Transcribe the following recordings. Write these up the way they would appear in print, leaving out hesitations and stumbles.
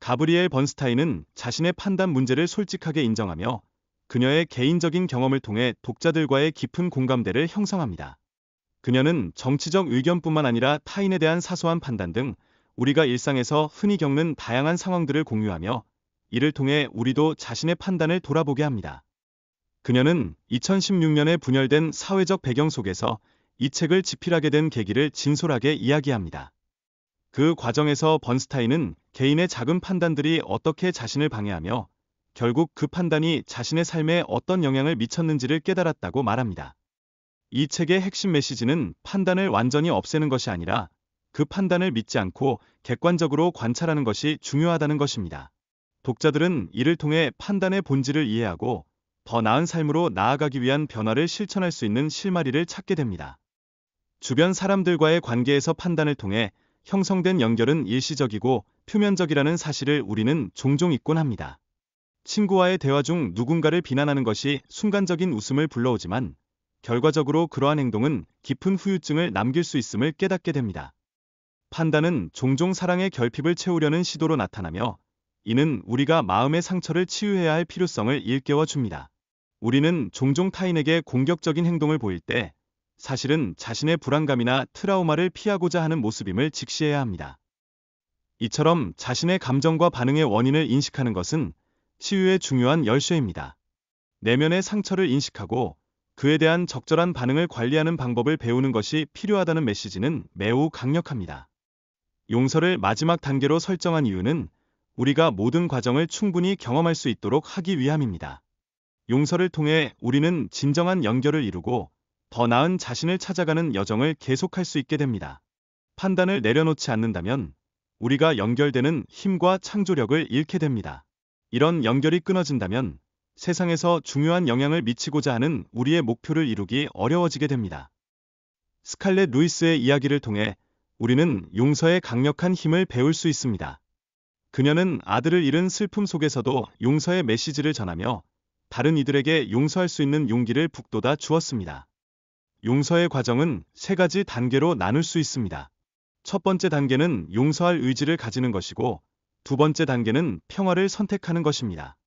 가브리엘 번스타인은 자신의 판단 문제를 솔직하게 인정하며 그녀의 개인적인 경험을 통해 독자들과의 깊은 공감대를 형성합니다. 그녀는 정치적 의견뿐만 아니라 타인에 대한 사소한 판단 등 우리가 일상에서 흔히 겪는 다양한 상황들을 공유하며 이를 통해 우리도 자신의 판단을 돌아보게 합니다. 그녀는 2016년에 분열된 사회적 배경 속에서 이 책을 집필하게 된 계기를 진솔하게 이야기합니다. 그 과정에서 번스타인은 개인의 작은 판단들이 어떻게 자신을 방해하며 결국 그 판단이 자신의 삶에 어떤 영향을 미쳤는지를 깨달았다고 말합니다. 이 책의 핵심 메시지는 판단을 완전히 없애는 것이 아니라 그 판단을 믿지 않고 객관적으로 관찰하는 것이 중요하다는 것입니다. 독자들은 이를 통해 판단의 본질을 이해하고 더 나은 삶으로 나아가기 위한 변화를 실천할 수 있는 실마리를 찾게 됩니다. 주변 사람들과의 관계에서 판단을 통해 형성된 연결은 일시적이고 표면적이라는 사실을 우리는 종종 잊곤 합니다. 친구와의 대화 중 누군가를 비난하는 것이 순간적인 웃음을 불러오지만 결과적으로 그러한 행동은 깊은 후유증을 남길 수 있음을 깨닫게 됩니다. 판단은 종종 사랑의 결핍을 채우려는 시도로 나타나며 이는 우리가 마음의 상처를 치유해야 할 필요성을 일깨워 줍니다. 우리는 종종 타인에게 공격적인 행동을 보일 때 사실은 자신의 불안감이나 트라우마를 피하고자 하는 모습임을 직시해야 합니다. 이처럼 자신의 감정과 반응의 원인을 인식하는 것은 치유의 중요한 열쇠입니다. 내면의 상처를 인식하고 그에 대한 적절한 반응을 관리하는 방법을 배우는 것이 필요하다는 메시지는 매우 강력합니다. 용서를 마지막 단계로 설정한 이유는 우리가 모든 과정을 충분히 경험할 수 있도록 하기 위함입니다. 용서를 통해 우리는 진정한 연결을 이루고 더 나은 자신을 찾아가는 여정을 계속할 수 있게 됩니다. 판단을 내려놓지 않는다면 우리가 연결되는 힘과 창조력을 잃게 됩니다. 이런 연결이 끊어진다면 세상에서 중요한 영향을 미치고자 하는 우리의 목표를 이루기 어려워지게 됩니다. 스칼렛 루이스의 이야기를 통해 우리는 용서의 강력한 힘을 배울 수 있습니다. 그녀는 아들을 잃은 슬픔 속에서도 용서의 메시지를 전하며 다른 이들에게 용서할 수 있는 용기를 북돋아 주었습니다. 용서의 과정은 세 가지 단계로 나눌 수 있습니다. 첫 번째 단계는 용서할 의지를 가지는 것이고 두 번째 단계는 평화를 선택하는 것입니다.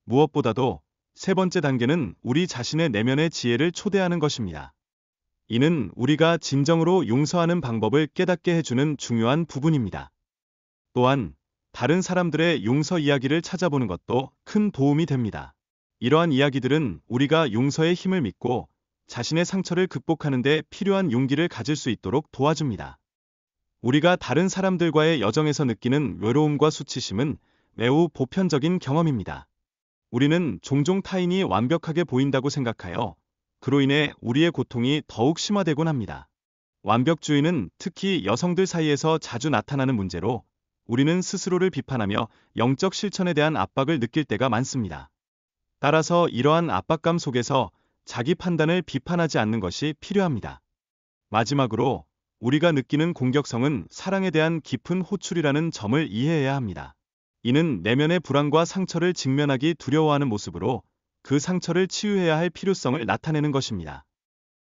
무엇보다도 세 번째 단계는 우리 자신의 내면의 지혜를 초대하는 것입니다. 이는 우리가 진정으로 용서하는 방법을 깨닫게 해주는 중요한 부분입니다. 또한 다른 사람들의 용서 이야기를 찾아보는 것도 큰 도움이 됩니다. 이러한 이야기들은 우리가 용서의 힘을 믿고 자신의 상처를 극복하는 데 필요한 용기를 가질 수 있도록 도와줍니다. 우리가 다른 사람들과의 여정에서 느끼는 외로움과 수치심은 매우 보편적인 경험입니다. 우리는 종종 타인이 완벽하게 보인다고 생각하여 그로 인해 우리의 고통이 더욱 심화되곤 합니다. 완벽주의는 특히 여성들 사이에서 자주 나타나는 문제로 우리는 스스로를 비판하며 영적 실천에 대한 압박을 느낄 때가 많습니다. 따라서 이러한 압박감 속에서 자기 판단을 비판하지 않는 것이 필요합니다. 마지막으로 우리가 느끼는 공격성은 사랑에 대한 깊은 호출이라는 점을 이해해야 합니다. 이는 내면의 불안과 상처를 직면하기 두려워하는 모습으로 그 상처를 치유해야 할 필요성을 나타내는 것입니다.